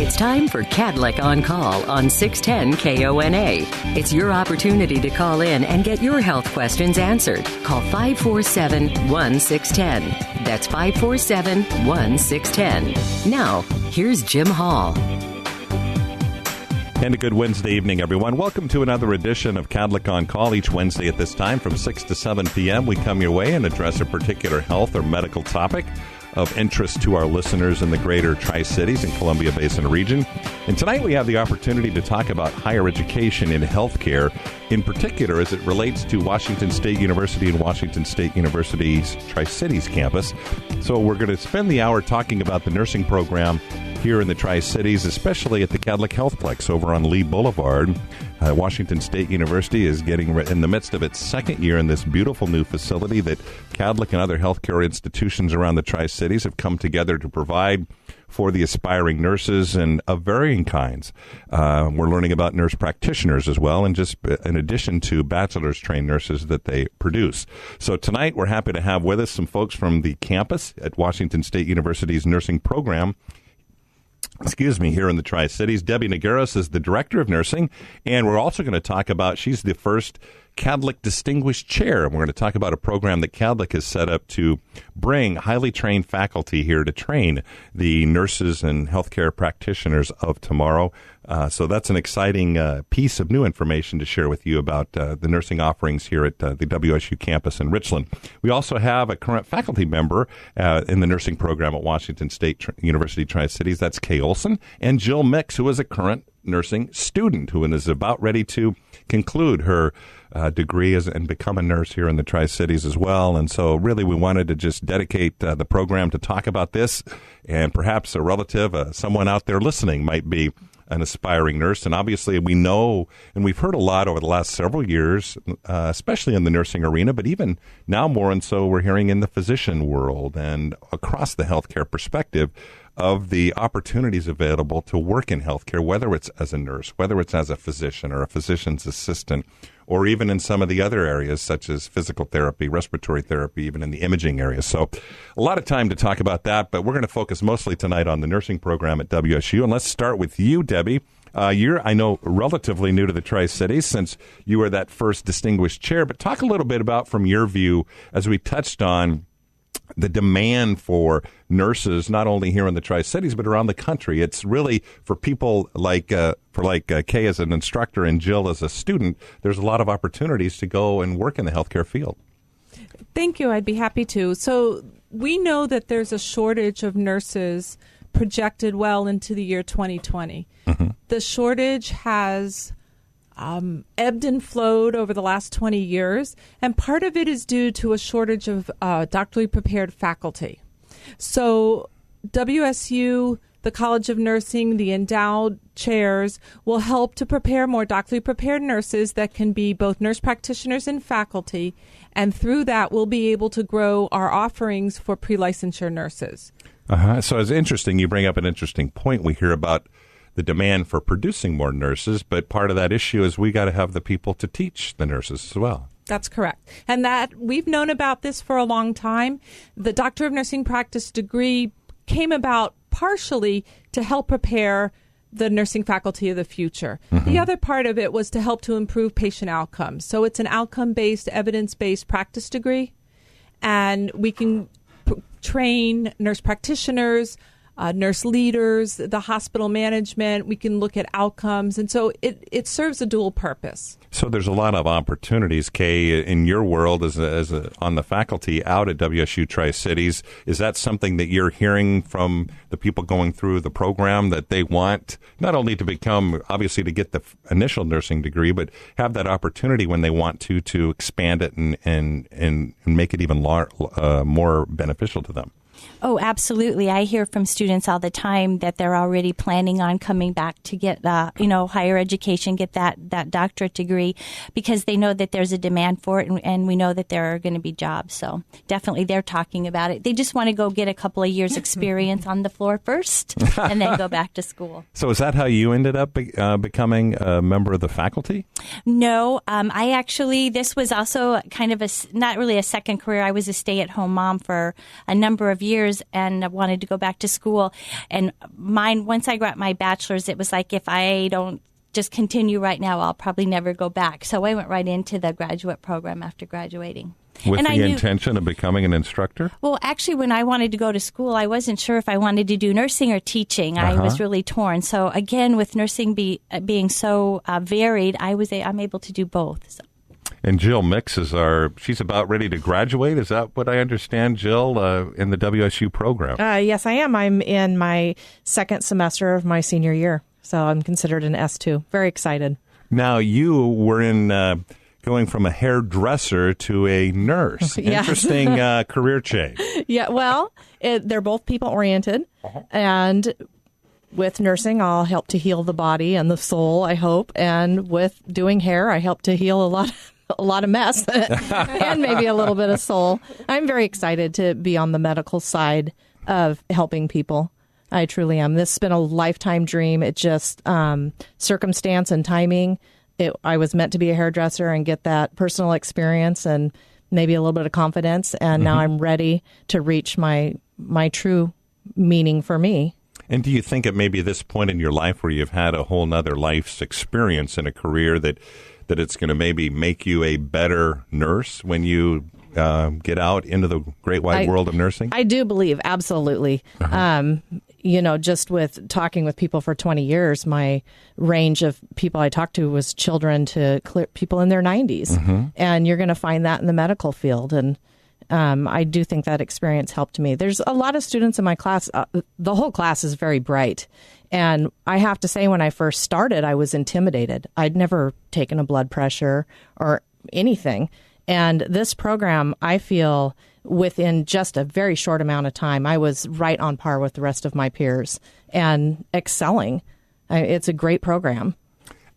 It's time for Cadlick on Call on 610 KONA. It's your opportunity to call in and get your health questions answered. Call 547-1610. That's 547-1610. Now, here's Jim Hall. And a good Wednesday evening, everyone. Welcome to another edition of Cadlick on Call. Each Wednesday at this time from 6 to 7 p.m., we come your way and address a particular health or medical topic of interest to our listeners in the greater Tri-Cities and Columbia Basin region. And tonight we have the opportunity to talk about higher education in healthcare, in particular as it relates to Washington State University and Washington State University's Tri-Cities campus. So we're going to spend the hour talking about the nursing program here in the Tri-Cities, especially at the Cadlick Healthplex over on Lee Boulevard. Washington State University is getting in the midst of its second year in this beautiful new facility that Cadlick and other healthcare institutions around the Tri-Cities have come together to provide for the aspiring nurses and of varying kinds. We're learning about nurse practitioners as well, and just in addition to bachelor's trained nurses that they produce. So tonight we're happy to have with us some folks from the campus at Washington State University's nursing program. Here in the Tri-Cities. Debbie Nogueras is the Director of Nursing, and we're also going to talk about, she's the first Cadlick Distinguished Chair, and we're going to talk about a program that Cadlick has set up to bring highly trained faculty here to train the nurses and healthcare practitioners of tomorrow. So that's an exciting piece of new information to share with you about the nursing offerings here at the WSU campus in Richland. We also have a current faculty member in the nursing program at Washington State University Tri-Cities. That's Kay Olson, and Jill Mix, who is a current nursing student who is about ready to conclude her degree and become a nurse here in the Tri-Cities as well. And so really we wanted to just dedicate the program to talk about this, and perhaps a relative, someone out there listening might be an aspiring nurse. And obviously we know, and we've heard a lot over the last several years, especially in the nursing arena, but even now more and so we're hearing in the physician world and across the healthcare perspective of the opportunities available to work in healthcare, whether it's as a nurse, whether it's as a physician or a physician's assistant, or even in some of the other areas such as physical therapy, respiratory therapy, even in the imaging area. So a lot of time to talk about that, but we're going to focus mostly tonight on the nursing program at WSU. And let's start with you, Debbie. You're, I know, relatively new to the Tri-Cities since you were that first distinguished chair, but talk a little bit about, from your view, as we touched on, the demand for nurses, not only here in the Tri-Cities, but around the country. It's really for people like Kay as an instructor and Jill as a student, there's a lot of opportunities to go and work in the healthcare field. Thank you. I'd be happy to. So we know that there's a shortage of nurses projected well into the year 2020. Mm-hmm. The shortage has ebbed and flowed over the last 20 years, and part of it is due to a shortage of doctorally prepared faculty. So WSU, the College of Nursing, the endowed chairs will help to prepare more doctorally prepared nurses that can be both nurse practitioners and faculty, and through that we'll be able to grow our offerings for pre-licensure nurses. So it's interesting. You bring up an interesting point. We hear about the demand for producing more nurses, but part of that issue is we got to have the people to teach the nurses as well. That's correct. And that we've known about this for a long time. The Doctor of Nursing Practice degree came about partially to help prepare the nursing faculty of the future. Mm-hmm. The other part of it was to help to improve patient outcomes. So it's an outcome-based, evidence-based practice degree, and we can train nurse practitioners, nurse leaders, the hospital management. We can look at outcomes. And so it serves a dual purpose. So there's a lot of opportunities, Kay, in your world as on the faculty out at WSU Tri-Cities. Is that something that you're hearing from the people going through the program, that they want not only to become, obviously, to get the initial nursing degree, but have that opportunity when they want to expand it and make it even more beneficial to them? Oh, absolutely. I hear from students all the time that they're already planning on coming back to get, higher education, get that doctorate degree, because they know that there's a demand for it, and we know that there are going to be jobs. So definitely they're talking about it. They just want to go get a couple of years experience on the floor first and then go back to school. So is that how you ended up becoming a member of the faculty? No, this was also kind of not really a second career. I was a stay-at-home mom for a number of years. years and wanted to go back to school. And once I got my bachelor's, it was like, if I don't just continue right now, I'll probably never go back. So I went right into the graduate program after graduating. With and the intention of becoming an instructor? Well, actually, when I wanted to go to school, I wasn't sure if I wanted to do nursing or teaching. I was really torn. So again, with nursing being so varied, I'm able to do both. So. And Jill Mix she's about ready to graduate. Is that what I understand, Jill, in the WSU program? Yes, I am. I'm in my second semester of my senior year, so I'm considered an S2. Very excited. Now, you were in going from a hairdresser to a nurse. Yes. Interesting career change. Yeah, well, they're both people-oriented, and with nursing, I'll help to heal the body and the soul, I hope, and with doing hair, I help to heal a lot of mess and maybe a little bit of soul. I'm very excited to be on the medical side of helping people. I truly am. This has been a lifetime dream. It just circumstance and timing. I was meant to be a hairdresser and get that personal experience and maybe a little bit of confidence. And now I'm ready to reach my true meaning for me. And do you think at maybe this point in your life where you've had a whole nother life's experience in a career that it's going to maybe make you a better nurse when you get out into the great wide world of nursing? I do believe, absolutely. Just with talking with people for 20 years, my range of people I talked to was children to people in their 90s. And you're going to find that in the medical field. And I do think that experience helped me. There's a lot of students in my class. The whole class is very bright. And I have to say, when I first started, I was intimidated. I'd never taken a blood pressure or anything. And this program, I feel, within just a very short amount of time, I was right on par with the rest of my peers and excelling. It's a great program.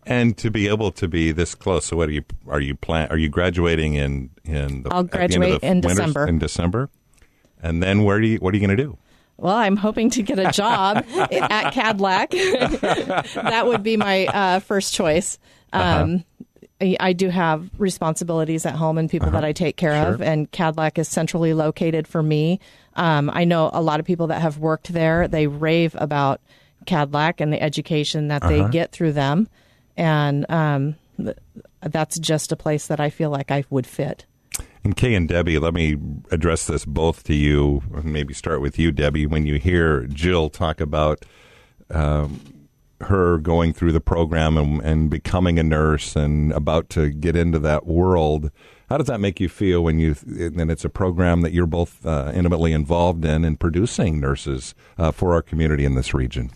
And to be able to be this close, so what are you graduating in I'll graduate in December. In December, and then what are you going to do? Well, I'm hoping to get a job at Cadillac. That would be my first choice. I do have responsibilities at home and people that I take care of, and Cadillac is centrally located for me. I know a lot of people that have worked there. They rave about Cadillac and the education that they get through them, and that's just a place that I feel like I would fit. And Kay and Debbie, let me address this both to you, maybe start with you, Debbie. When you hear Jill talk about her going through the program and becoming a nurse and about to get into that world, how does that make you feel when and it's a program that you're both intimately involved in producing nurses for our community in this region?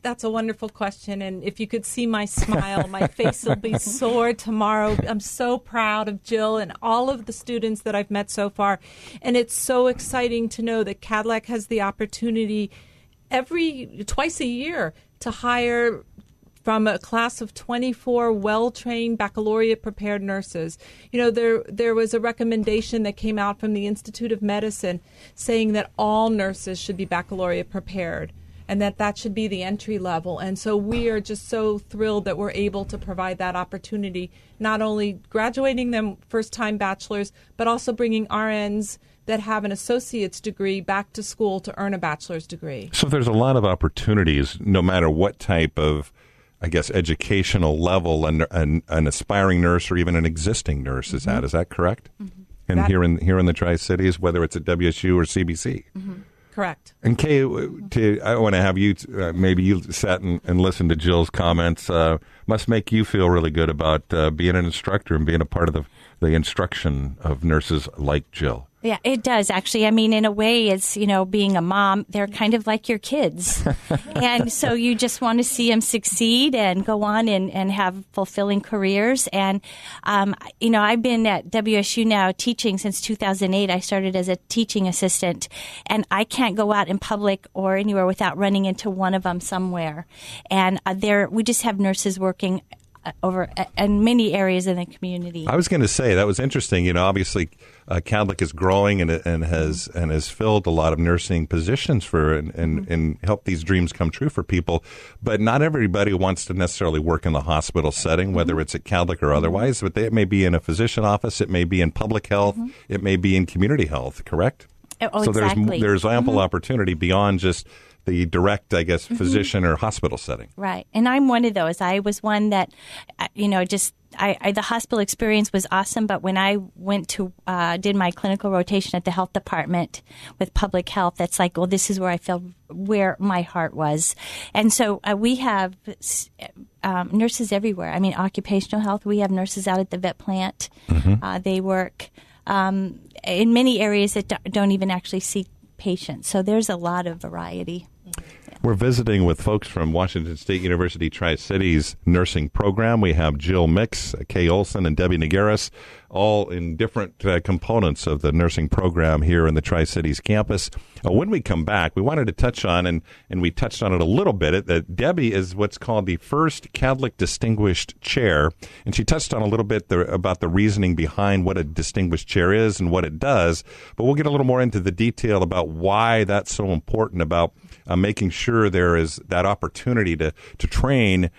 That's a wonderful question. And if you could see my smile, my face will be sore tomorrow. I'm so proud of Jill and all of the students that I've met so far. And it's so exciting to know that Cadillac has the opportunity twice a year to hire from a class of 24 well-trained baccalaureate-prepared nurses. There was a recommendation that came out from the Institute of Medicine saying that all nurses should be baccalaureate-prepared, and that should be the entry level. And so we are just so thrilled that we're able to provide that opportunity, not only graduating them first-time bachelors, but also bringing RNs that have an associate's degree back to school to earn a bachelor's degree. So there's a lot of opportunities, no matter what type of, educational level an aspiring nurse or even an existing nurse is at. Is that correct? And here in the Tri-Cities, whether it's at WSU or CBC? Correct. And Kay, I want to have you, maybe you sat and listened to Jill's comments. Must make you feel really good about being an instructor and being a part of the instruction of nurses like Jill. Yeah, it does, actually. I mean, in a way, it's, being a mom, they're kind of like your kids. And so you just want to see them succeed and go on and have fulfilling careers. And, I've been at WSU now teaching since 2008. I started as a teaching assistant, and I can't go out in public or anywhere without running into one of them somewhere. And we just have nurses working over in many areas in the community. I was going to say that was interesting. Obviously, Cadillac is growing and has filled a lot of nursing positions and helped these dreams come true for people. But not everybody wants to necessarily work in the hospital setting, whether it's at Cadillac or otherwise. But it may be in a physician office, it may be in public health, it may be in community health. Correct? Oh, so exactly. there's ample opportunity beyond just the direct, I guess, physician or hospital setting. Right. And I'm one of those. I was one that, the hospital experience was awesome, but when I went to, did my clinical rotation at the health department with public health, that's like, well, this is where I felt where my heart was. And so we have nurses everywhere. I mean, occupational health, we have nurses out at the vet plant. They work in many areas that don't even actually see patients. So there's a lot of variety. We're visiting with folks from Washington State University Tri-Cities nursing program. We have Jill Mix, Kay Olson, and Debbie Nogueras, all in different components of the nursing program here in the Tri-Cities campus. When we come back, we wanted to touch on, and we touched on it a little bit, that Debbie is what's called the first Catholic Distinguished Chair, and she touched on a little bit about the reasoning behind what a distinguished chair is and what it does, but we'll get a little more into the detail about why that's so important, about making sure there is that opportunity to train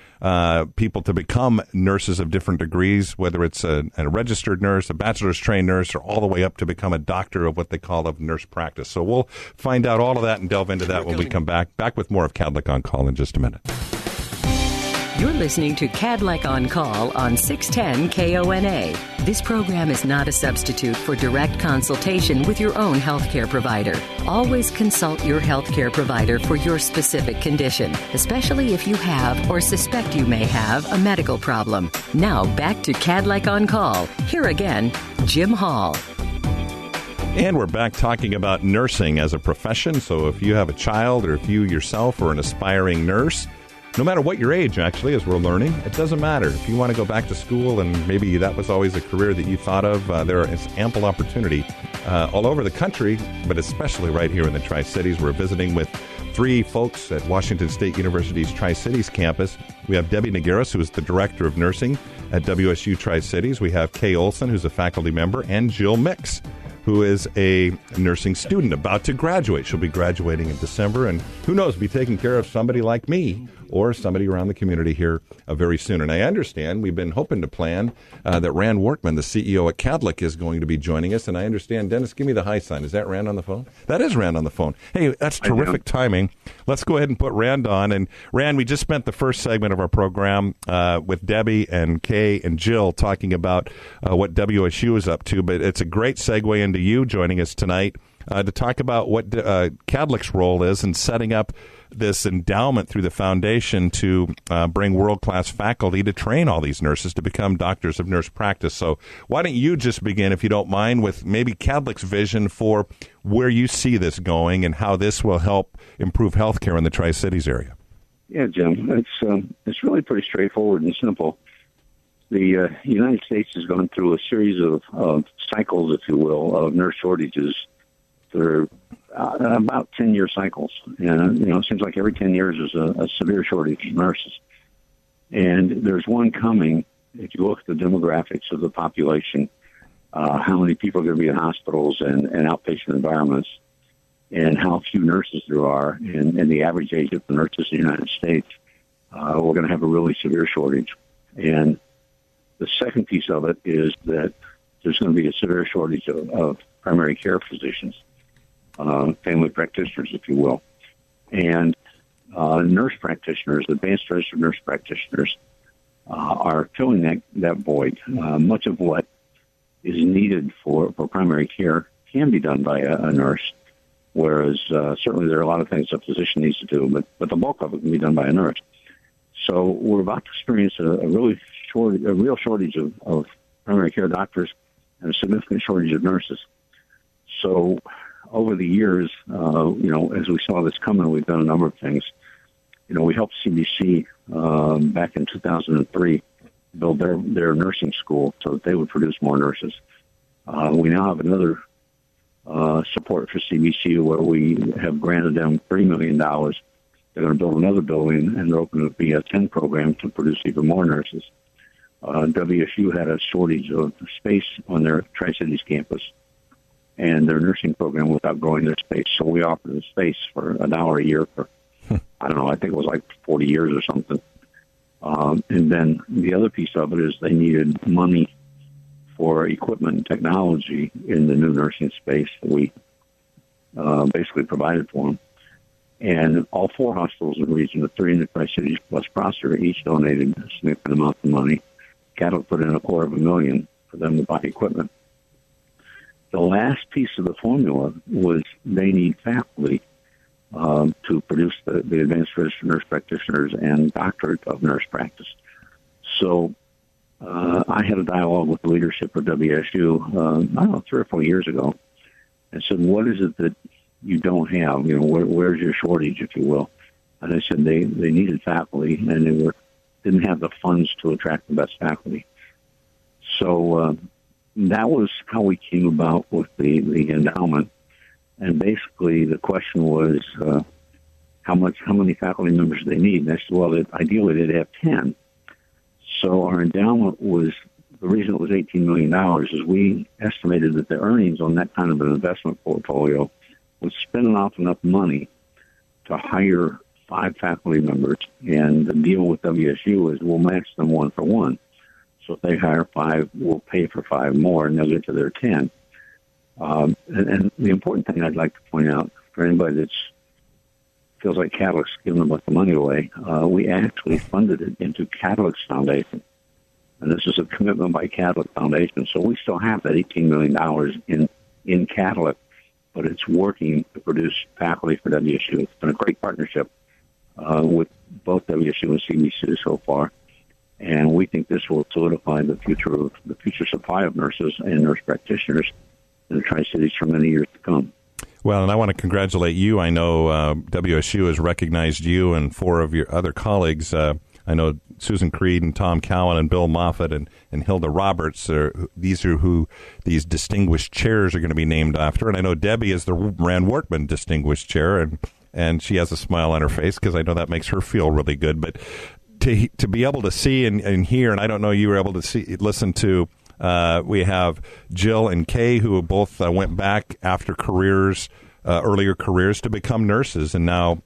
people to become nurses of different degrees, whether it's a registered nurse, a bachelor's trained nurse, or all the way up to become a doctor of what they call of nurse practice. So we'll find out all of that and delve into that when we come back. Back with more of Cadlick on Call in just a minute. You're listening to Cadlick on Call on 610 KONA. This program is not a substitute for direct consultation with your own healthcare provider. Always consult your healthcare provider for your specific condition, especially if you have or suspect you may have a medical problem. Now back to Cadlick on Call. Here again, Jim Hall. And we're back talking about nursing as a profession. So if you have a child, or if you yourself are an aspiring nurse, no matter what your age, actually, as we're learning, it doesn't matter. If you want to go back to school and maybe that was always a career that you thought of, there is ample opportunity all over the country, but especially right here in the Tri-Cities. We're visiting with three folks at Washington State University's Tri-Cities campus. We have Debbie Nogueras, who is the Director of Nursing at WSU Tri-Cities. We have Kay Olson, who's a faculty member, and Jill Mix, who is a nursing student about to graduate. She'll be graduating in December, and who knows, be taking care of somebody like me or somebody around the community here very soon. And I understand we've been hoping to plan that Rand Workman, the CEO at Cadlick, is going to be joining us. And I understand, Dennis, give me the high sign. Is that Rand on the phone? That is Rand on the phone. Hey, that's terrific timing. Let's go ahead and put Rand on. And Rand, we just spent the first segment of our program with Debbie and Kay and Jill talking about what WSU is up to. But it's a great segue into you joining us tonight to talk about what Cadlick's role is in setting up this endowment through the foundation to bring world-class faculty to train all these nurses to become doctors of nurse practice. So why don't you just begin, if you don't mind, with maybe Cadlick's vision for where you see this going and how this will help improve healthcare in the Tri-Cities area. Yeah, Jim, it's really pretty straightforward and simple. The United States has gone through a series of cycles, if you will, of nurse shortages. They're about 10-year cycles. And, it seems like every 10 years there's a severe shortage of nurses. And there's one coming. If you look at the demographics of the population, how many people are going to be in hospitals and outpatient environments, and how few nurses there are, and the average age of the nurses in the United States, we're going to have a really severe shortage. And the second piece of it is that there's going to be a severe shortage of primary care physicians, family practitioners, if you will. And nurse practitioners, advanced registered nurse practitioners, are filling that void. Much of what is needed for primary care can be done by a nurse, whereas certainly there are a lot of things a physician needs to do, but the bulk of it can be done by a nurse. So we're about to experience a real shortage of primary care doctors and a significant shortage of nurses. So over the years, as we saw this coming, we've done a number of things. We helped CBC back in 2003 build their nursing school so that they would produce more nurses. We now have another support for CBC where we have granted them $3 million. They're going to build another building, and they're open to be a 10 program to produce even more nurses. WSU had a shortage of space on their Tri-Cities campus, and their nursing program was outgrowing their space. So we offered the space for $1 a year for, I don't know, I think it was like 40 years or something. And then the other piece of it is they needed money for equipment and technology in the new nursing space that we basically provided for them. And all 4 hospitals in the region, the 3 in the Tri-Cities plus Prosser, each donated a significant amount of money. Catholic put in $250,000 for them to buy equipment. The last piece of the formula was they need faculty to produce the advanced registered nurse practitioners and doctorate of nurse practice. So I had a dialogue with the leadership of WSU, I don't know, 3 or 4 years ago, and said, what is it that you don't have? You know, where's your shortage, if you will? And I said they needed faculty, and they didn't have the funds to attract the best faculty. So that was how we came about with the endowment. And basically, the question was how many faculty members do they need? And I said, well, ideally they'd have 10. So our endowment was, the reason it was $18 million is we estimated that the earnings on that kind of an investment portfolio would spin off enough money to hire 5 faculty members. And the deal with WSU is we'll match them 1 for 1. So if they hire 5, we'll pay for 5 more, and they'll get to their 10. And the important thing I'd like to point out for anybody that feels like Catholic's giving a bunch of money away, we actually funded it into Catholic's foundation. And this is a commitment by Catholic Foundation. So we still have that $18 million in Catholic, but it's working to produce faculty for WSU. It's been a great partnership with both WSU and CBC so far. And we think this will solidify the future supply of nurses and nurse practitioners in the Tri-Cities for many years to come. Well, and I want to congratulate you. I know WSU has recognized you and 4 of your other colleagues. I know Susan Creed and Tom Cowan and Bill Moffitt and Hilda Roberts. These are who these distinguished chairs are going to be named after. And I know Debbie is the Rand Wortman Distinguished Chair, and she has a smile on her face because I know that makes her feel really good. But to be able to see and hear, and I don't know, you were able to listen to, we have Jill and Kay, who both went back after earlier careers to become nurses. And now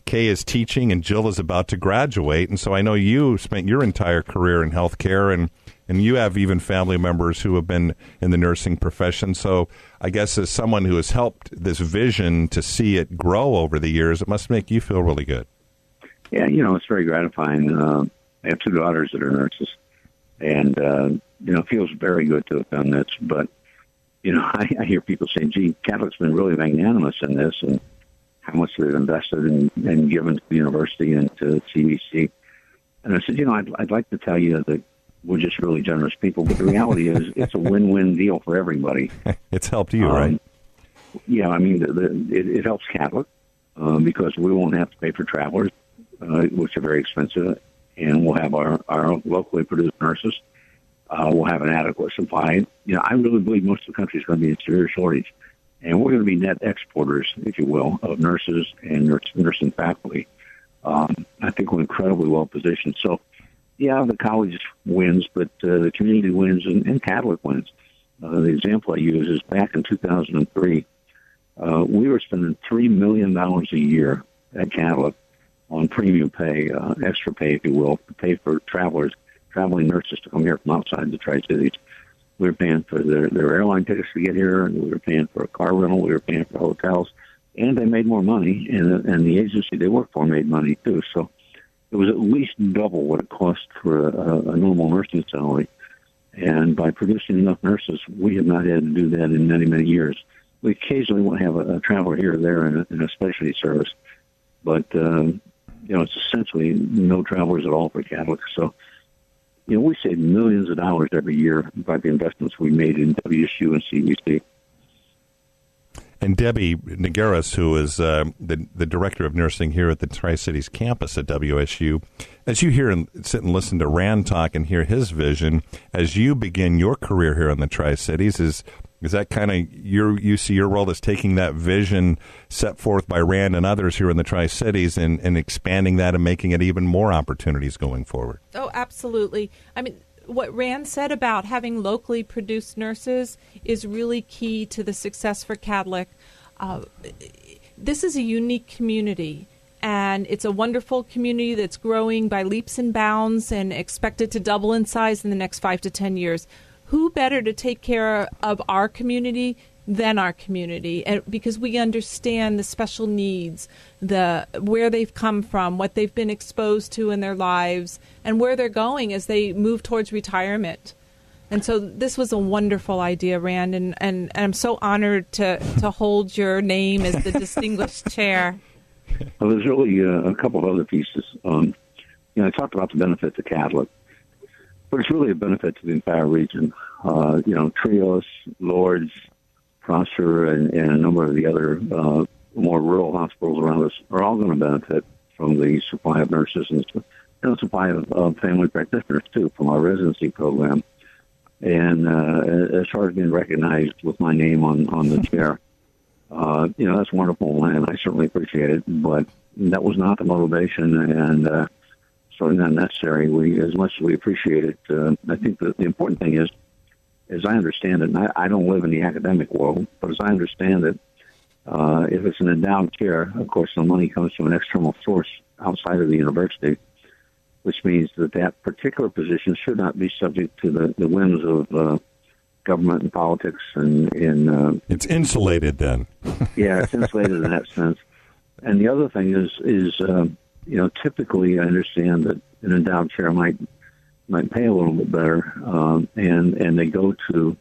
Kay is teaching and Jill is about to graduate. And so I know you spent your entire career in healthcare, and you have even family members who have been in the nursing profession. So I guess as someone who has helped this vision to see it grow over the years, it must make you feel really good. Yeah, it's very gratifying. I have 2 daughters that are nurses, and, it feels very good to have done this. But, I hear people say, gee, Catholic's been really magnanimous in this, and how much they've invested and given to the university and to CBC. And I said, I'd like to tell you that we're just really generous people, but the reality is it's a win-win deal for everybody. It's helped you, right? Yeah, I mean, it helps Catholic because we won't have to pay for travelers, which are very expensive, and we'll have our locally produced nurses. We'll have an adequate supply. I really believe most of the country is going to be in severe shortage, and we're going to be net exporters, if you will, of nurses and nursing faculty. I think we're incredibly well positioned. So, yeah, the college wins, but the community wins and Catholic wins. The example I use is back in 2003, we were spending $3 million a year at Catholic on premium pay, extra pay, if you will, to pay for traveling nurses to come here from outside the Tri-Cities. We were paying for their airline tickets to get here, and we were paying for a car rental, we were paying for hotels, and they made more money, and the agency they worked for made money too. So it was at least double what it cost for a normal nursing salary. And by producing enough nurses, we have not had to do that in many, many years. We occasionally will have a traveler here or there in a specialty service, but it's essentially no travelers at all for Catholics. So, we save millions of dollars every year by the investments we made in WSU and CBC. And Debbie Nogueras, who is the director of nursing here at the Tri-Cities campus at WSU, as you hear and sit and listen to Rand talk and hear his vision, as you begin your career here in the Tri-Cities, is that kind of you see your role as taking that vision set forth by Rand and others here in the Tri-Cities and expanding that and making it even more opportunities going forward? Oh, absolutely. I mean, what Rand said about having locally produced nurses is really key to the success for Catholic. This is a unique community, and it's a wonderful community that's growing by leaps and bounds and expected to double in size in the next 5 to 10 years. Who better to take care of our community than our community, and because we understand the special needs, where they've come from, what they've been exposed to in their lives, and where they're going as they move towards retirement. And so this was a wonderful idea, Rand, and I'm so honored to hold your name as the distinguished chair. Well, there's really a couple of other pieces. I talked about the benefit to Catholic, but it's really a benefit to the entire region. Trios, Lourdes, Prosser, and a number of the other more rural hospitals around us are all going to benefit from the supply of nurses and the supply of family practitioners, too, from our residency program. And as far as being recognized with my name on the chair, that's wonderful, and I certainly appreciate it. But that was not the motivation, and certainly not necessary. As much as we appreciate it, I think that the important thing is, as I understand it, and I don't live in the academic world, but as I understand it, if it's an endowed chair, of course, the money comes from an external source outside of the university, which means that particular position should not be subject to the whims of government and politics. And it's insulated then. Yeah, it's insulated in that sense. And the other thing is typically I understand that an endowed chair might pay a little bit better, and they go to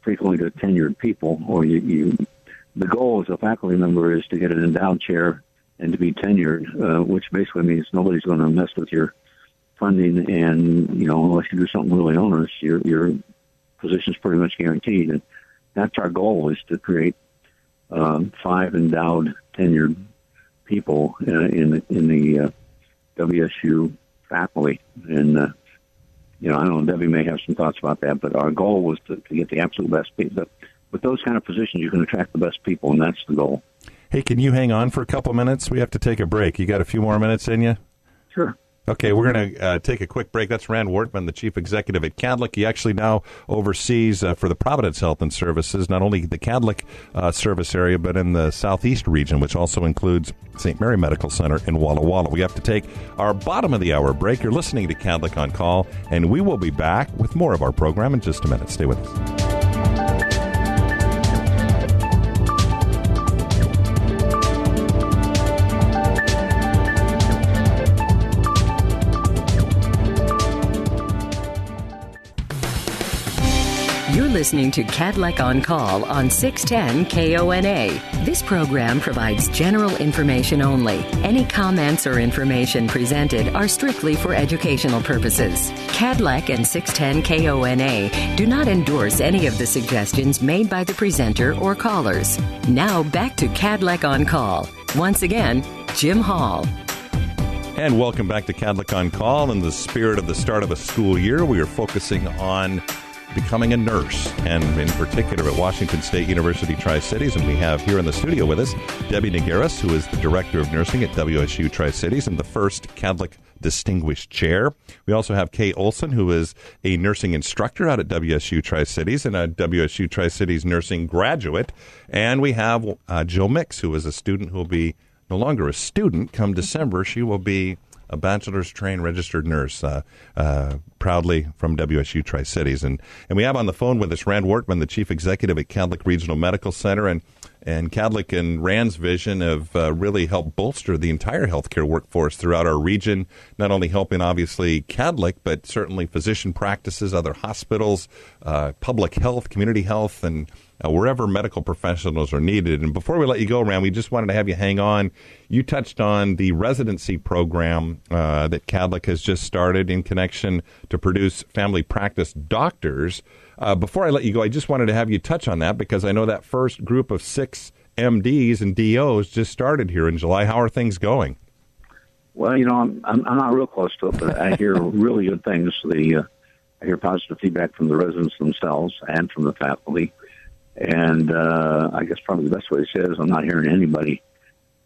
frequently to tenured people, or the goal as a faculty member is to get an endowed chair and to be tenured, which basically means nobody's going to mess with your funding, and unless you do something really onerous, your position's pretty much guaranteed. And that's our goal, is to create 5 endowed tenured people in the WSU faculty. And I don't know, Debbie may have some thoughts about that, but our goal was to get the absolute best people. With those kind of positions, you can attract the best people, and that's the goal. Hey, can you hang on for a couple minutes? We have to take a break. You got a few more minutes in you? Sure. Okay, we're going to take a quick break. That's Rand Wortman, the chief executive at Cadlick. He actually now oversees for the Providence Health and Services, not only the Cadlick service area, but in the southeast region, which also includes St. Mary Medical Center in Walla Walla. We have to take our bottom of the hour break. You're listening to Cadlick on Call, and we will be back with more of our program in just a minute. Stay with us. You're listening to Cadlick on Call on 610 KONA. This program provides general information only. Any comments or information presented are strictly for educational purposes. Cadlick and 610 KONA do not endorse any of the suggestions made by the presenter or callers. Now back to Cadlick on Call. Once again, Jim Hall. And welcome back to Cadlick on Call. In the spirit of the start of a school year, we are focusing on becoming a nurse, and in particular at Washington State University Tri-Cities. And we have here in the studio with us Debbie Nogueras, who is the Director of Nursing at WSU Tri-Cities and the first Cadlick Distinguished Chair. We also have Kay Olson, who is a nursing instructor out at WSU Tri-Cities and a WSU Tri-Cities nursing graduate. And we have Jill Mix, who is a student who will be no longer a student. Come December, she will be a bachelor's trained registered nurse, proudly from WSU Tri-Cities. And we have on the phone with us Rand Wortman, the chief executive at Cadlick Regional Medical Center. And Cadlick and Rand's vision have really helped bolster the entire healthcare workforce throughout our region, not only helping, obviously, Cadlick, but certainly physician practices, other hospitals, public health, community health, and wherever medical professionals are needed. And before we let you go, Rand, we just wanted to have you hang on. You touched on the residency program that Cadlick has just started in connection to produce family practice doctors. Before I let you go, I just wanted to have you touch on that because I know that first group of 6 MDs and DOs just started here in July. How are things going? Well, I'm not real close to it, but I hear really good things. I hear positive feedback from the residents themselves and from the faculty. And I guess probably the best way to say it is I'm not hearing anybody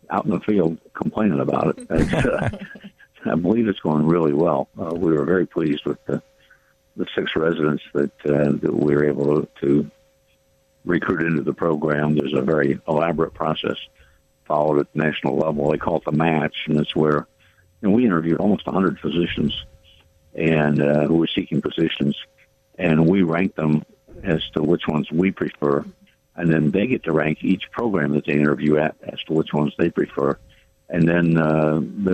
out in the field complaining about it. I believe it's going really well. We were very pleased with the 6 residents that we were able to recruit into the program. There's a very elaborate process followed at the national level. They call it the match, and it's where we interviewed almost 100 physicians and who were seeking positions, and we ranked them as to which ones we prefer, and then they get to rank each program that they interview at as to which ones they prefer. And then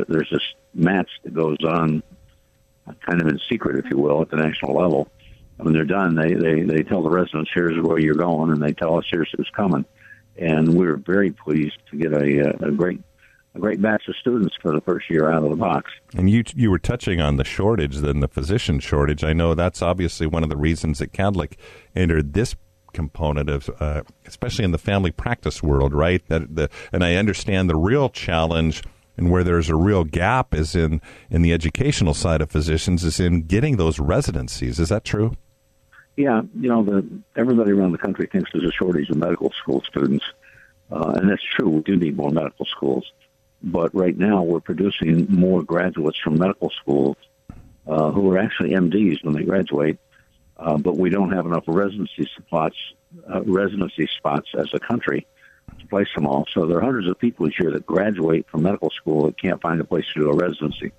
there's this match that goes on kind of in secret, if you will, at the national level. When they're done, they tell the residents, here's where you're going, and they tell us, here's who's coming. And we were very pleased to get a great batch of students for the first year out of the box. And you were touching on the shortage, then the physician shortage. I know that's obviously one of the reasons that Cadlick entered this component of, especially in the family practice world, right? And I understand the real challenge and where there's a real gap is in the educational side of physicians, is in getting those residencies. Is that true? Yeah, everybody around the country thinks there's a shortage of medical school students, and that's true. We do need more medical schools. But right now we're producing more graduates from medical schools who are actually MDs when they graduate, but we don't have enough residency spots as a country to place them all. So there are hundreds of people each year that graduate from medical school that can't find a place to do a residency.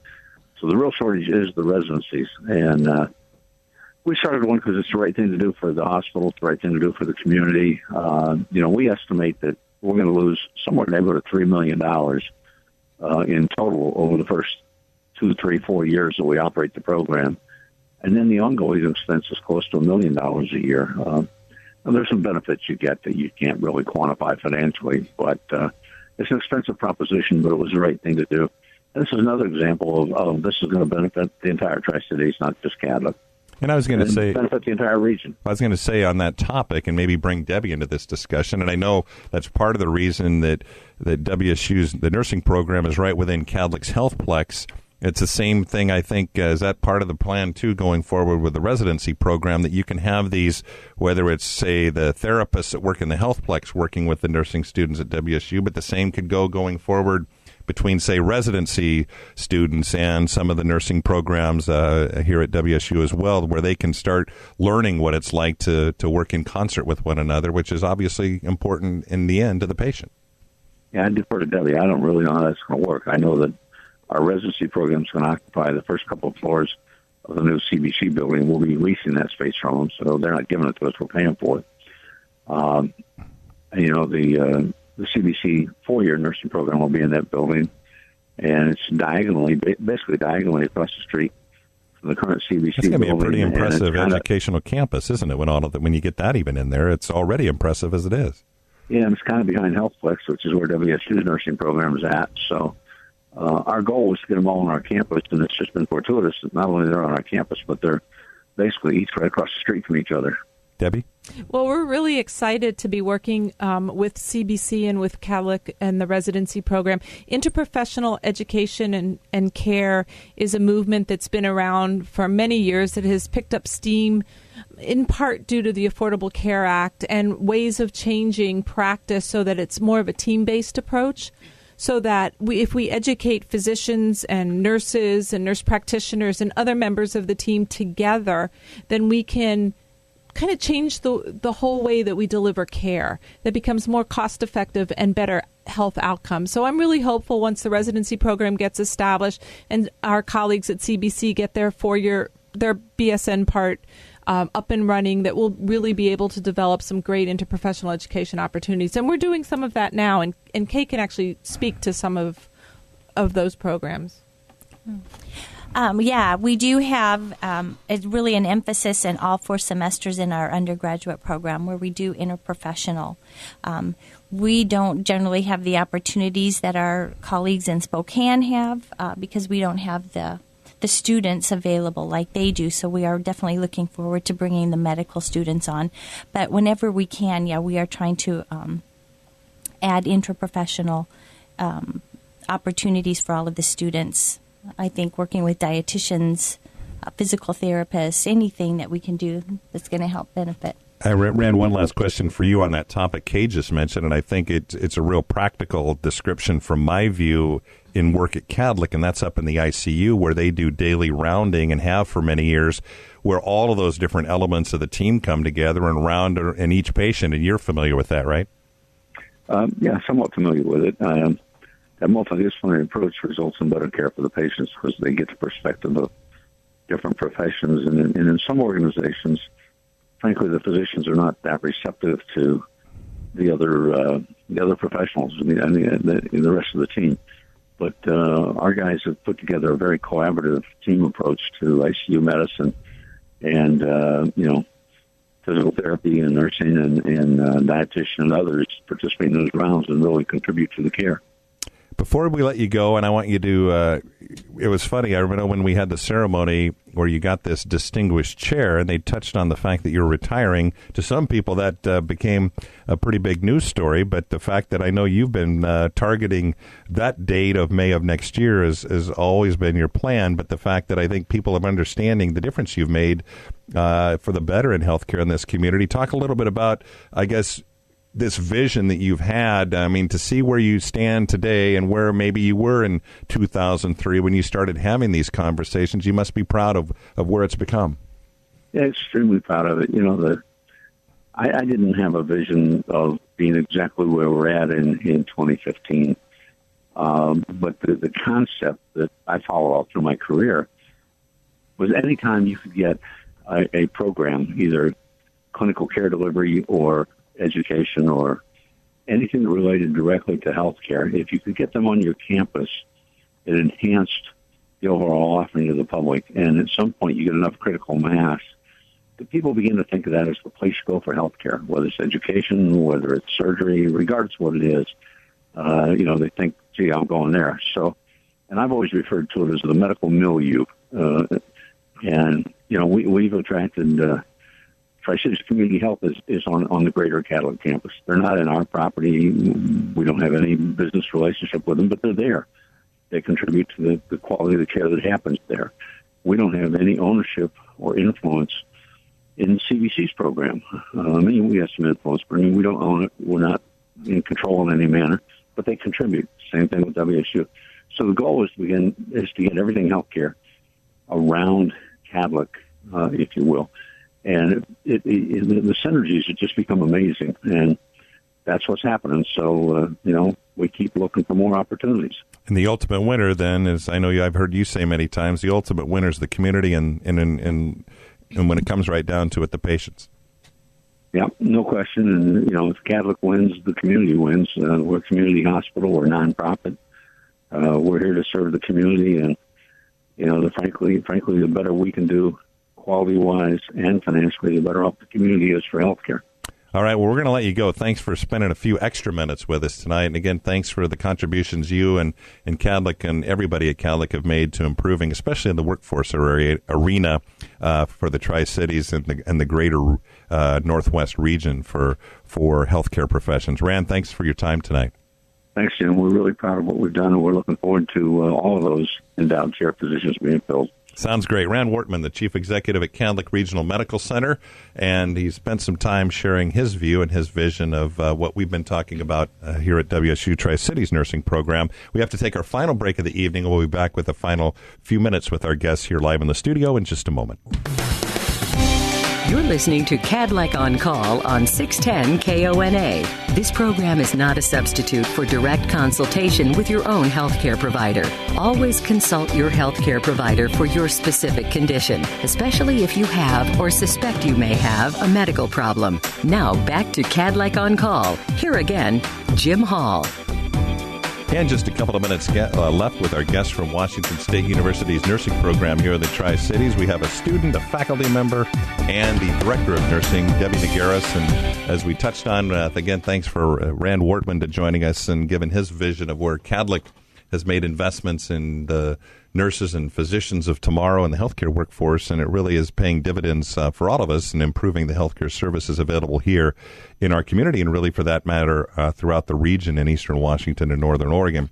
So the real shortage is the residencies. And we started one because it's the right thing to do for the hospital, it's the right thing to do for the community. We estimate that we're going to lose somewhere in the neighborhood of $3 million in total over the first 2, 3, 4 years that we operate the program. And then the ongoing expense is close to $1 million a year. And there's some benefits you get that you can't really quantify financially, but it's an expensive proposition, but it was the right thing to do. And this is another example of this is going to benefit the entire Tri-Cities, not just Cadlick. And I was going to say, benefit the entire region. I was going to say on that topic, and maybe bring Debbie into this discussion, and I know that's part of the reason that WSU's, the nursing program is right within Cadlick's Healthplex. It's the same thing, I think, is that part of the plan, too, going forward with the residency program, that you can have these, whether it's, say, the therapists that work in the Healthplex working with the nursing students at WSU, but the same could go going forward between, say, residency students and some of the nursing programs here at WSU as well, where they can start learning what it's like to work in concert with one another, which is obviously important in the end to the patient. Yeah, I defer to Debbie. I don't really know how that's going to work. I know that our residency program is going to occupy the first couple of floors of the new CBC building. We'll be leasing that space from them, so they're not giving it to us. We're paying for it. The CBC 4-year nursing program will be in that building, and it's basically diagonally across the street from the current CBC building. It's going to be a pretty impressive educational campus, isn't it? When you get that even in there, it's already impressive as it is. Yeah, and it's kind of behind Healthplex, which is where WSU's nursing program is at. So our goal was to get them all on our campus, and it's just been fortuitous that not only they're on our campus, but they're basically each right across the street from each other. Debbie? Well, we're really excited to be working with CBC and with Cadlick and the residency program. Interprofessional education and care is a movement that's been around for many years that has picked up steam in part due to the Affordable Care Act and ways of changing practice so that it's more of a team-based approach. So that if we educate physicians and nurses and nurse practitioners and other members of the team together, then we can kind of change the whole way that we deliver care that becomes more cost effective and better health outcomes. So I'm really hopeful once the residency program gets established and our colleagues at CBC get their 4-year, their BSN part up and running, that we'll really be able to develop some great interprofessional education opportunities. And we're doing some of that now, and Kay can actually speak to some of those programs. We do have it's really an emphasis in all 4 semesters in our undergraduate program where we do interprofessional. We don't generally have the opportunities that our colleagues in Spokane have because we don't have the students available like they do. So we are definitely looking forward to bringing the medical students on. But whenever we can, we are trying to add interprofessional opportunities for all of the students. I think working with dietitians, physical therapists, anything that we can do that's going to help benefit. I ran one last question for you on that topic Kay just mentioned, and I think it's a real practical description from my view in work at Cadlick, and that's up in the ICU where they do daily rounding and have for many years, where all of those different elements of the team come together and round in each patient, and you're familiar with that, right? Yeah, somewhat familiar with it. That multidisciplinary approach results in better care for the patients because they get the perspective of different professions. And in some organizations, frankly, the physicians are not that receptive to the other professionals and the rest of the team. But our guys have put together a very collaborative team approach to ICU medicine and, physical therapy and nursing and dietitian and others participate in those rounds and really contribute to the care. Before we let you go, and I want you to, it was funny, I remember when we had the ceremony where you got this distinguished chair, and they touched on the fact that you're retiring. To some people, that became a pretty big news story, but the fact that I know you've been targeting that date of May of next year has always been your plan, but the fact that I think people are understanding the difference you've made for the better in healthcare in this community. Talk a little bit about, I guess, this vision that you've had, I mean, to see where you stand today and where maybe you were in 2003 when you started having these conversations. You must be proud of where it's become. Yeah, extremely proud of it. I didn't have a vision of being exactly where we're at in 2015. But the concept that I follow all through my career was anytime you could get a program, either clinical care delivery or education or anything that related directly to healthcare, if you could get them on your campus, it enhanced the overall offering to the public. And at some point, you get enough critical mass that people begin to think of that as the place to go for healthcare, whether it's education, whether it's surgery, regardless of what it is. They think, gee, I'm going there. So, and I've always referred to it as the medical milieu. We've attracted Tri-Cities Community Health is on the greater Cadillac campus. They're not in our property. We don't have any business relationship with them, but they're there. They contribute to the quality of the care that happens there. We don't have any ownership or influence in CVC's program. We have some influence, but we don't own it. We're not in control in any manner, but they contribute. Same thing with WSU. So the goal is to get everything healthcare around Cadillac, if you will. And the synergies have just become amazing, and that's what's happening. So, we keep looking for more opportunities. And the ultimate winner, then, is, I know I've heard you say many times, the ultimate winner is the community, and when it comes right down to it, the patients. Yeah, no question. And, if Cadillac wins, the community wins. We're a community hospital. We're a nonprofit. We're here to serve the community, and, frankly, the better we can do quality-wise and financially, the better off the community is for healthcare. All right, well, we're going to let you go. Thanks for spending a few extra minutes with us tonight. And again, thanks for the contributions you and Cadillac and everybody at Cadillac have made to improving, especially in the workforce arena for the Tri-Cities and the greater Northwest region for healthcare professions. Rand, thanks for your time tonight. Thanks, Jim. We're really proud of what we've done, and we're looking forward to all of those endowed chair positions being filled. Sounds great. Rand Wortman, the Chief Executive at Cadillac Regional Medical Center, and he spent some time sharing his view and his vision of what we've been talking about here at WSU Tri-Cities Nursing Program. We have to take our final break of the evening. We'll be back with the final few minutes with our guests here live in the studio in just a moment. You're listening to Cadillac on Call on 610 KONA. This program is not a substitute for direct consultation with your own healthcare provider. Always consult your healthcare provider for your specific condition, especially if you have or suspect you may have a medical problem. Now back to Cadillac on Call. Here again, Jim Hall. And just a couple of minutes left with our guests from Washington State University's nursing program here in the Tri-Cities. We have a student, a faculty member, and the director of nursing, Debbie Nogueras. And as we touched on, again, thanks for Rand Wortman to joining us and giving his vision of where Cadillac has made investments in the nurses and physicians of tomorrow and the healthcare workforce, and it really is paying dividends for all of us and improving the healthcare services available here in our community and really, for that matter, throughout the region in eastern Washington and northern Oregon.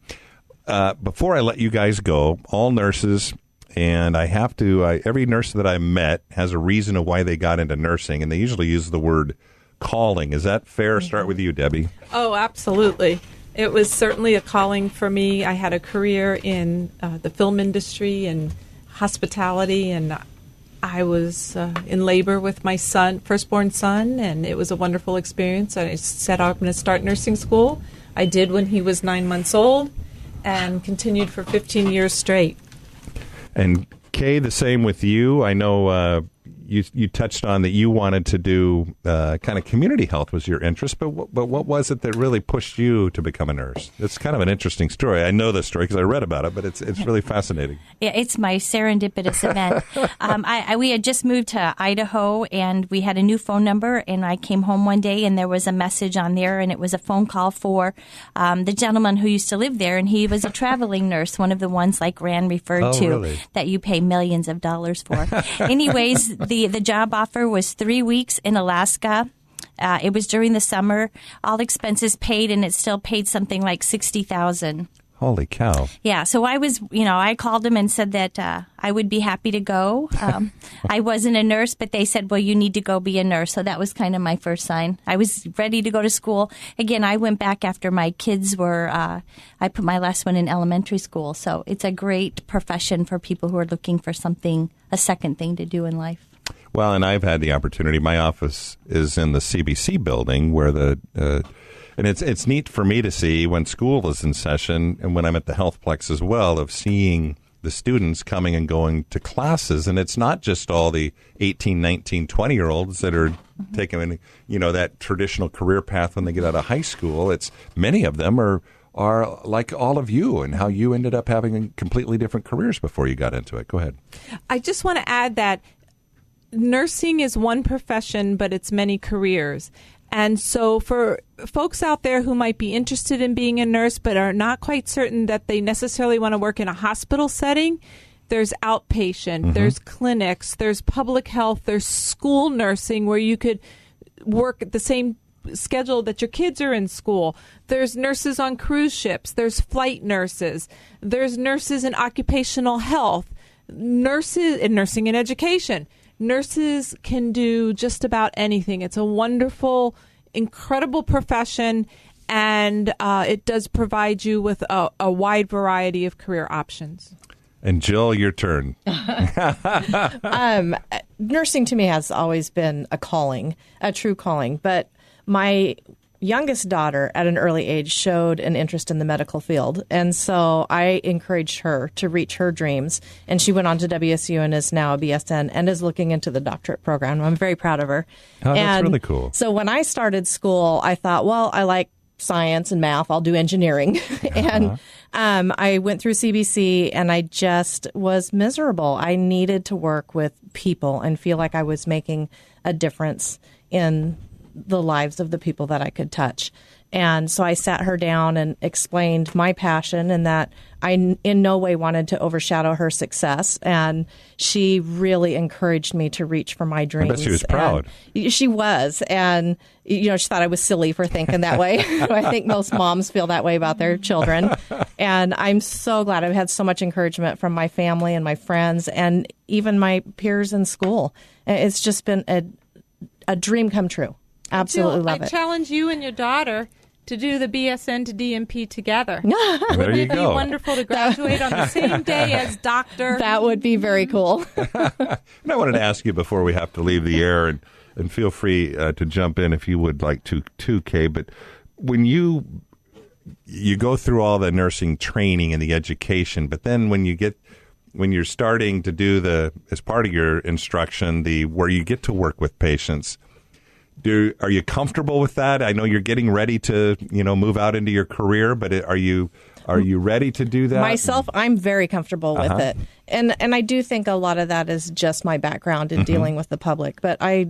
Before I let you guys go, all nurses, and I have to, every nurse that I met has a reason of why they got into nursing, and they usually use the word calling. Is that fair? Start with you, Debbie. Oh, absolutely. It was certainly a calling for me. I had a career in the film industry and hospitality, and I was in labor with my firstborn son, and it was a wonderful experience. I said I'm going to start nursing school. I did when he was 9 months old and continued for 15 years straight. And Kay, the same with you. I know you touched on that you wanted to do kind of community health was your interest, but what was it that really pushed you to become a nurse? It's kind of an interesting story. I know this story because I read about it, but it's really fascinating. Yeah, it's my serendipitous event. We had just moved to Idaho, and we had a new phone number, and I came home one day, and there was a message on there, and it was a phone call for the gentleman who used to live there, and he was a traveling nurse, one of the ones like Rand referred to, really? that you pay millions of dollars for. Anyways, the job offer was 3 weeks in Alaska. It was during the summer, all expenses paid, and it still paid something like $60,000. Holy cow. Yeah, so I called them and said that I would be happy to go. I wasn't a nurse, but they said, well, you need to go be a nurse. So that was kind of my first sign. I was ready to go to school. Again, I went back after my kids were, I put my last one in elementary school. So it's a great profession for people who are looking for something, a second thing to do in life. Well, and I've had the opportunity. My office is in the CBC building where and it's neat for me to see when school is in session and when I'm at the Healthplex as well, of seeing the students coming and going to classes. And it's not just all the 18, 19, 20-year-olds that are taking, that traditional career path when they get out of high school. It's many of them are like all of you and how you ended up having completely different careers before you got into it. Go ahead. I just want to add that nursing is one profession, but it's many careers. And so for folks out there who might be interested in being a nurse but are not quite certain that they necessarily want to work in a hospital setting, there's outpatient, there's clinics, there's public health, there's school nursing where you could work at the same schedule that your kids are in school. There's nurses on cruise ships. There's flight nurses. There's nurses in occupational health, nurses in nursing and education. Nurses can do just about anything. It's a wonderful, incredible profession, and it does provide you with a wide variety of career options. And Jill, your turn. Nursing to me has always been a calling, a true calling. But my youngest daughter at an early age showed an interest in the medical field. And so I encouraged her to reach her dreams. And she went on to WSU and is now a BSN and is looking into the doctorate program. I'm very proud of her. Oh, that's really cool. So when I started school, I thought, well, I like science and math. I'll do engineering. And I went through CBC and I just was miserable. I needed to work with people and feel like I was making a difference in the lives of the people that I could touch. And so I sat her down and explained my passion and that I in no way wanted to overshadow her success. And she really encouraged me to reach for my dreams. I bet she was proud. And she was. And, she thought I was silly for thinking that way. I think most moms feel that way about their children. And I'm so glad I've had so much encouragement from my family and my friends and even my peers in school. It's just been a dream come true. Absolutely love it. I challenge you and your daughter to do the BSN to DMP together. There Wouldn't you it be go. wonderful to graduate on the same day as Dr. That would be very cool. And I wanted to ask you before we have to leave the air, and feel free to jump in if you would like to, Kay, but when you go through all the nursing training and the education, but then when you're starting to do as part of your instruction, where you get to work with patients, are you comfortable with that? I know you're getting ready to, move out into your career, but are you ready to do that? Myself, I'm very comfortable with it. And I do think a lot of that is just my background in dealing with the public. But I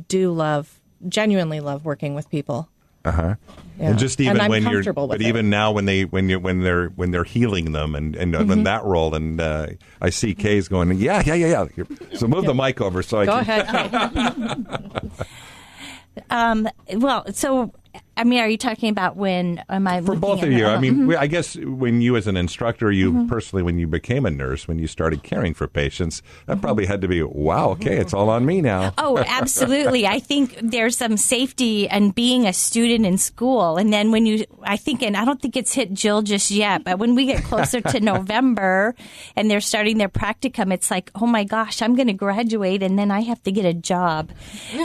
do genuinely love working with people. Yeah. And just even and when you're, but even now when they're healing them and in that role, and I see Kay's going, yeah. So move the mic over so I Go can. ahead. Are you talking about when am I for both of you? I guess when you as an instructor, you personally, when you became a nurse, when you started caring for patients, that probably had to be, wow, okay, it's all on me now. Oh, absolutely. I think there's some safety in being a student in school. And then and I don't think it's hit Jill just yet, but when we get closer to November and they're starting their practicum, it's like, oh my gosh, I'm going to graduate and then I have to get a job.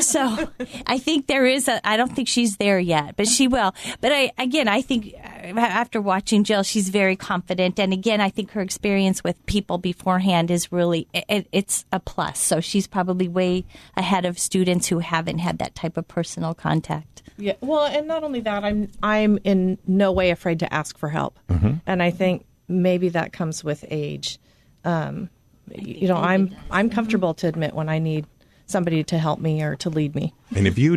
So I think I don't think she's there yet. but she will. But I think after watching Jill, she's very confident. And again, I think her experience with people beforehand is really, it's a plus. So she's probably way ahead of students who haven't had that type of personal contact. Yeah. Well, and not only that, I'm in no way afraid to ask for help. Mm-hmm. And I think maybe that comes with age. I'm comfortable to admit when I need somebody to help me or to lead me. And have you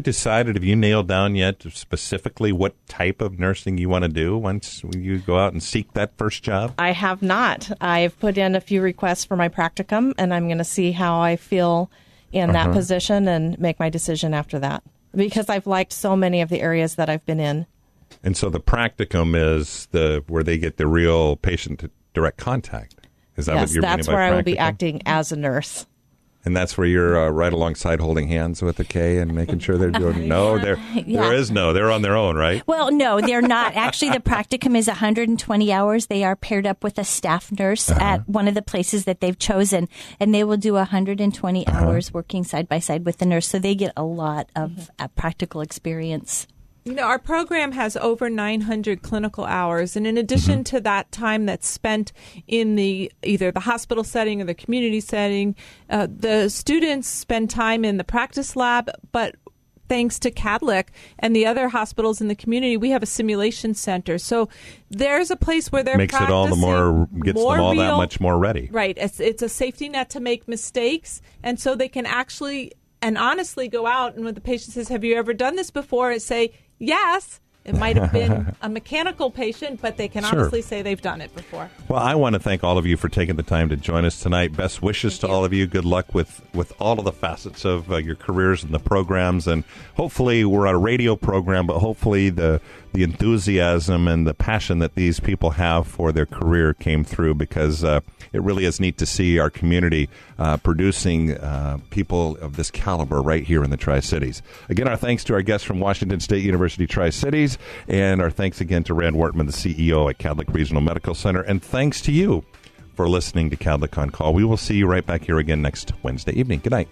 nailed down yet specifically what type of nursing you want to do once you go out and seek that first job? I have not. I've put in a few requests for my practicum, and I'm going to see how I feel in that position and make my decision after that, because I've liked so many of the areas that I've been in. And so the practicum is where they get the real patient direct contact. Is that what you're meaning by practicum? That's where I will be acting as a nurse. And that's where you're right alongside holding hands with the K and making sure they're doing there is they're on their own, right? Well, no, they're not. Actually, the practicum is 120 hours. They are paired up with a staff nurse at one of the places that they've chosen, and they will do 120 hours working side by side with the nurse. So they get a lot of practical experience. Our program has over 900 clinical hours, and in addition to that time that's spent in either the hospital setting or the community setting, the students spend time in the practice lab, but thanks to CADLIC and the other hospitals in the community, we have a simulation center. So there's a place where they're makes it all the more gets them all that much more ready. Right. It's a safety net to make mistakes, and so they can actually and honestly go out, and when the patient says, "Have you ever done this before?" say, yes. It might have been a mechanical patient, but they can honestly say they've done it before. Well, I want to thank all of you for taking the time to join us tonight. Best wishes to all of you. Good luck with all of the facets of your careers and the programs. And hopefully we're on a radio program, but hopefully the enthusiasm and the passion that these people have for their career came through, because it really is neat to see our community producing people of this caliber right here in the Tri-Cities. Again, our thanks to our guests from Washington State University Tri-Cities, and our thanks again to Rand Wortman, the CEO at Cadlic Regional Medical Center, and thanks to you for listening to Cadlic on Call. We will see you right back here again next Wednesday evening. Good night.